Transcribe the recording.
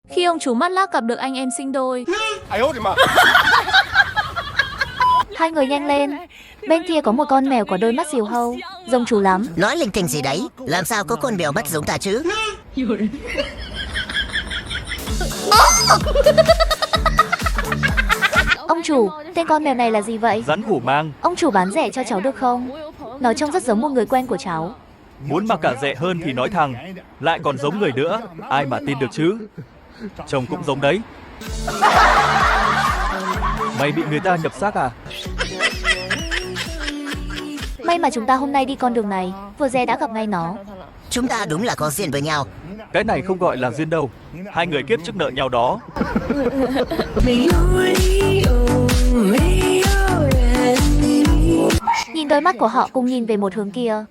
Khi ông chú mắt lác gặp được anh em sinh đôi. Hai người nhanh lên. Bên kia có một con mèo có đôi mắt diều hâu, giống chú lắm. Nói linh tinh gì đấy? Làm sao có con mèo mắt giống ta chứ? Ông chủ, tên con mèo này là gì vậy? Rắn hổ mang. Ông chủ bán rẻ cho cháu được không? Nó trông rất giống một người quen của cháu. Muốn mà cả rẻ hơn thì nói thẳng, lại còn giống người nữa, ai mà tin được chứ? Chồng cũng giống đấy. Mày bị người ta nhập xác à? May mà chúng ta hôm nay đi con đường này, vừa re đã gặp ngay nó. Chúng ta đúng là có duyên với nhau. Cái này không gọi là duyên đâu. Hai người kiếp trước nợ nhau đó. Nhìn đôi mắt của họ cùng nhìn về một hướng kia.